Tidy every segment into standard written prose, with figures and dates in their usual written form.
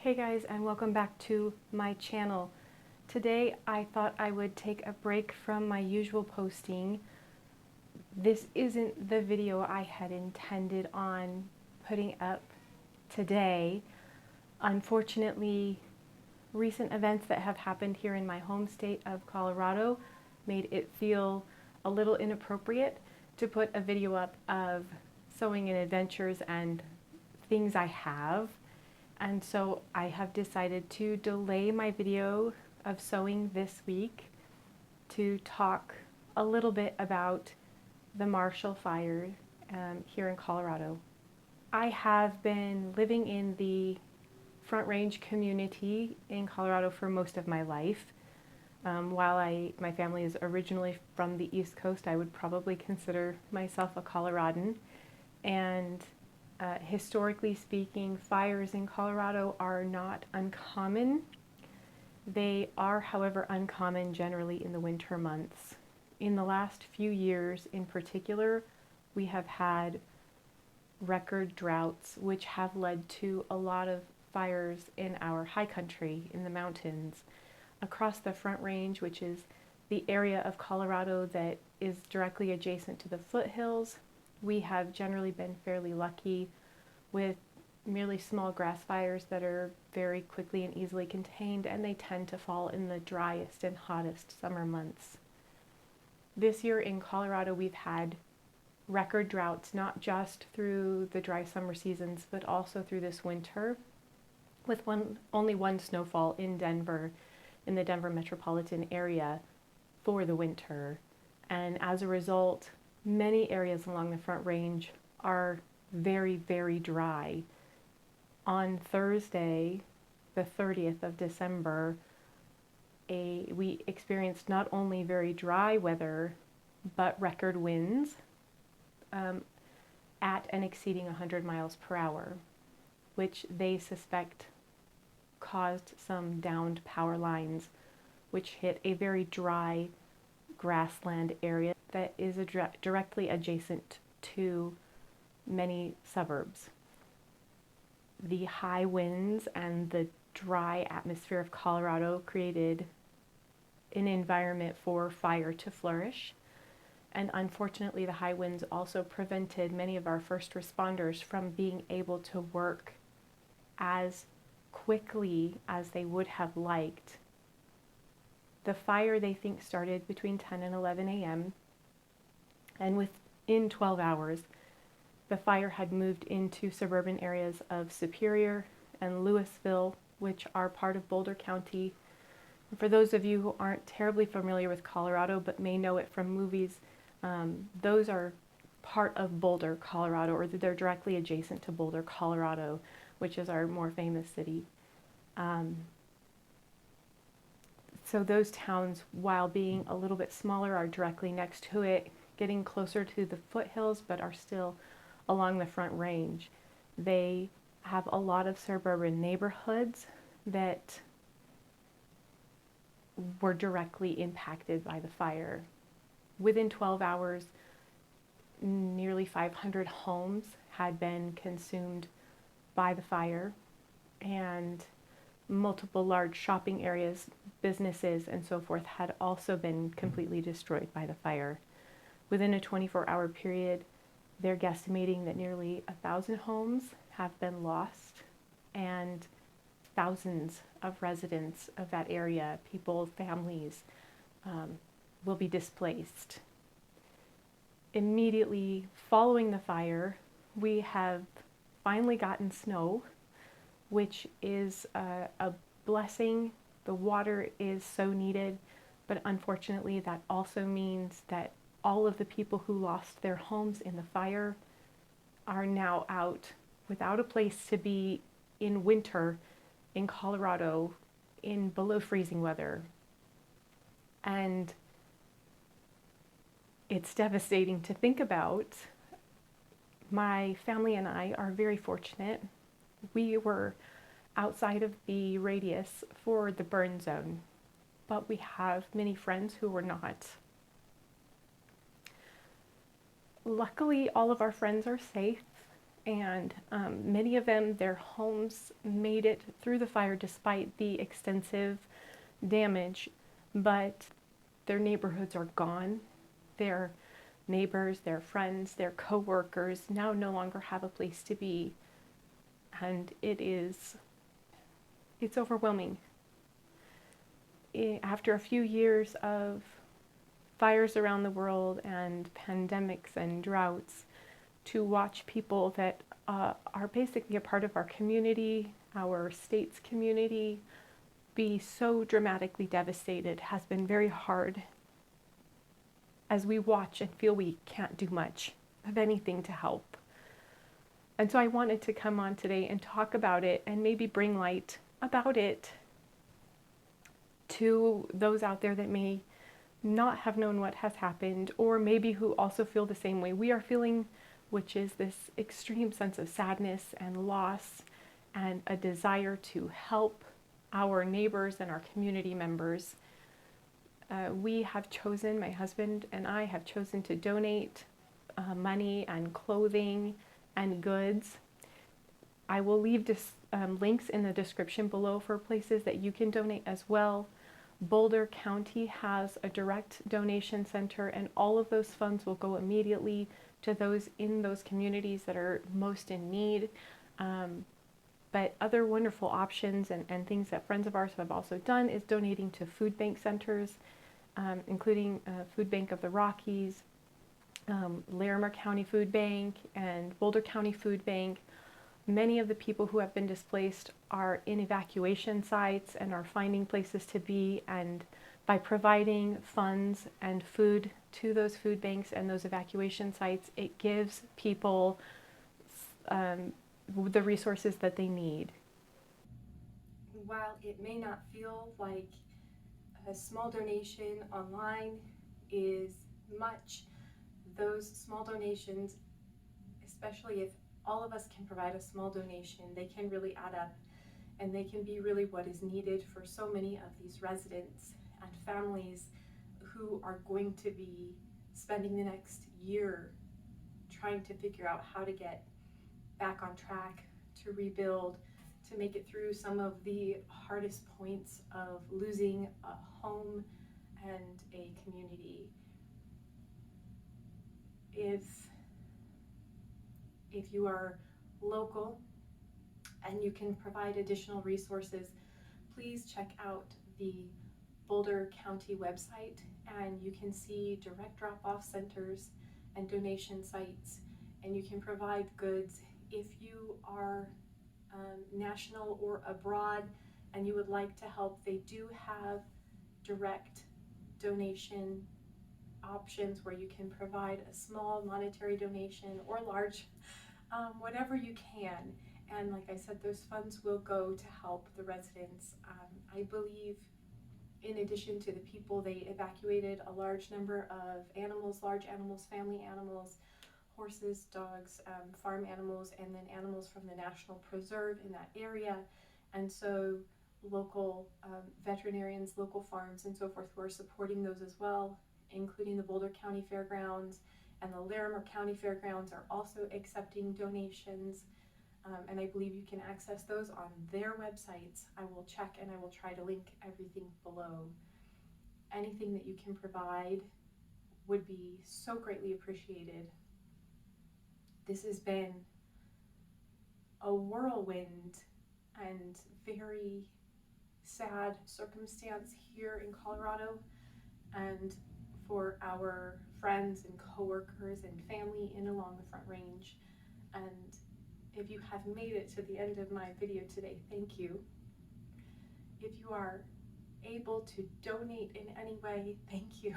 Hey guys, and welcome back to my channel. Today I thought I would take a break from my usual posting. This isn't the video I had intended on putting up today. Unfortunately, recent events that have happened here in my home state of Colorado made it feel a little inappropriate to put a video up of sewing and adventures and things I have. And so I have decided to delay my video of sewing this week to talk a little bit about the Marshall Fire here in Colorado. I have been living in the Front Range community in Colorado for most of my life. While my family is originally from the East Coast, I would probably consider myself a Coloradan. And historically speaking, fires in Colorado are not uncommon. They are, however, uncommon generally in the winter months. In the last few years in particular, we have had record droughts, which have led to a lot of fires in our high country, in the mountains. Across the Front Range, which is the area of Colorado that is directly adjacent to the foothills, we have generally been fairly lucky with merely small grass fires that are very quickly and easily contained, and they tend to fall in the driest and hottest summer months. This year in Colorado, we've had record droughts, not just through the dry summer seasons, but also through this winter, with only one snowfall in Denver, in the Denver metropolitan area for the winter. And as a result, many areas along the Front Range are very, very dry. On Thursday, the 30th of December, we experienced not only very dry weather, but record winds at and exceeding 100 miles per hour, which they suspect caused some downed power lines, which hit a very dry grassland area that is directly adjacent to many suburbs. The high winds and the dry atmosphere of Colorado created an environment for fire to flourish. And unfortunately, the high winds also prevented many of our first responders from being able to work as quickly as they would have liked. The fire, they think, started between 10 and 11 a.m. and within 12 hours, the fire had moved into suburban areas of Superior and Louisville, which are part of Boulder County. And for those of you who aren't terribly familiar with Colorado but may know it from movies, those are part of Boulder, Colorado, or they're directly adjacent to Boulder, Colorado, which is our more famous city. So those towns, while being a little bit smaller, are directly next to it, getting closer to the foothills, but are still along the Front Range. They have a lot of suburban neighborhoods that were directly impacted by the fire. Within 12 hours, nearly 500 homes had been consumed by the fire, and multiple large shopping areas, businesses, and so forth had also been completely destroyed by the fire. Within a 24-hour period, they're guesstimating that nearly 1,000 homes have been lost, and thousands of residents of that area, people, families, will be displaced. Immediately following the fire, we have finally gotten snow, which is a blessing. The water is so needed, but unfortunately that also means that all of the people who lost their homes in the fire are now out without a place to be in winter in Colorado in below freezing weather. And it's devastating to think about. My family and I are very fortunate. We were outside of the radius for the burn zone, but we have many friends who were not. Luckily, all of our friends are safe. and many of them, their homes made it through the fire despite the extensive damage, but their neighborhoods are gone. Their neighbors, their friends, their co-workers now no longer have a place to be, and it's overwhelming. After a few years of fires around the world and pandemics and droughts, to watch people that are basically a part of our community, our state's community, be so dramatically devastated has been very hard, as we watch and feel we can't do much of anything to help. And so I wanted to come on today and talk about it and maybe bring light about it to those out there that may not have known what has happened, or maybe who also feel the same way we are feeling, which is this extreme sense of sadness and loss and a desire to help our neighbors and our community members. We have chosen, my husband and I have chosen to donate money and clothing and goods. I will leave links in the description below for places that you can donate as well. Boulder County has a direct donation center, and all of those funds will go immediately to those in those communities that are most in need. But other wonderful options and things that friends of ours have also done is donating to food bank centers, including Food Bank of the Rockies, Larimer County Food Bank, and Boulder County Food Bank. Many of the people who have been displaced are in evacuation sites and are finding places to be, and by providing funds and food to those food banks and those evacuation sites, it gives people the resources that they need. While it may not feel like a small donation online is much, those small donations, especially if all of us can provide a small donation, they can really add up, and they can be really what is needed for so many of these residents and families who are going to be spending the next year trying to figure out how to get back on track, to rebuild, to make it through some of the hardest points of losing a home and a community. If you are local and you can provide additional resources, please check out the Boulder County website, and you can see direct drop-off centers and donation sites, and you can provide goods. If you are national or abroad and you would like to help, they do have direct donation options where you can provide a small monetary donation or large, whatever you can. And like I said, those funds will go to help the residents. I believe in addition to the people, they evacuated a large number of animals, large animals, family animals, horses, dogs, farm animals, and then animals from the National Preserve in that area. And so local veterinarians, local farms, and so forth who are supporting those as well, including the Boulder County Fairgrounds and the Larimer County Fairgrounds are also accepting donations. And I believe you can access those on their websites. I will check and I will try to link everything below. Anything that you can provide would be so greatly appreciated. This has been a whirlwind and very sad circumstance here in Colorado, and for our friends and coworkers and family in along the Front Range. And if you have made it to the end of my video today, thank you. If you are able to donate in any way, thank you.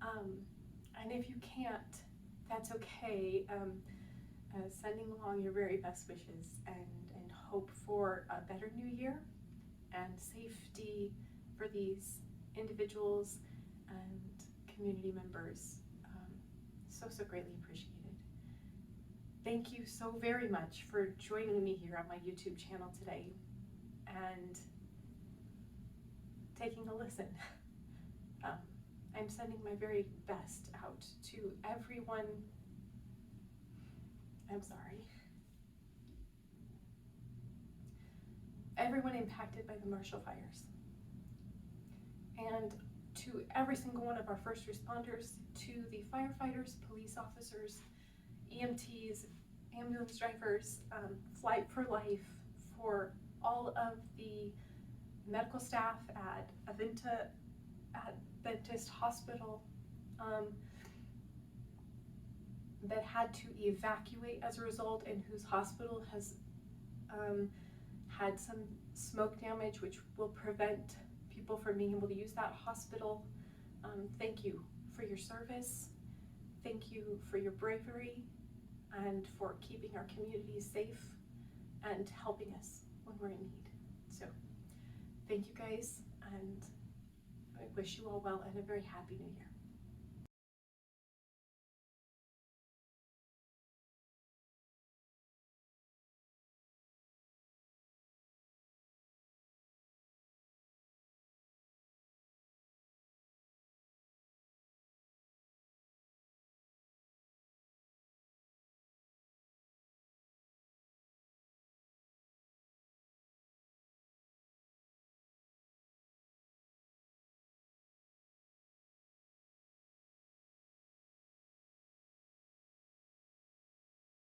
And if you can't, that's okay. Sending along your very best wishes and hope for a better new year and safety for these individuals and community members. So greatly appreciated. Thank you so very much for joining me here on my YouTube channel today and taking a listen. I'm sending my very best out to everyone I'm sorry. Everyone impacted by the Marshall fires. And to every single one of our first responders, to the firefighters, police officers, EMTs, ambulance drivers, Flight for Life, for all of the medical staff at Adventist Hospital that had to evacuate as a result, and whose hospital has had some smoke damage which will prevent people from being able to use that hospital. Thank you for your service. Thank you for your bravery and for keeping our communities safe and helping us when we're in need. So thank you guys, and I wish you all well and a very happy new year.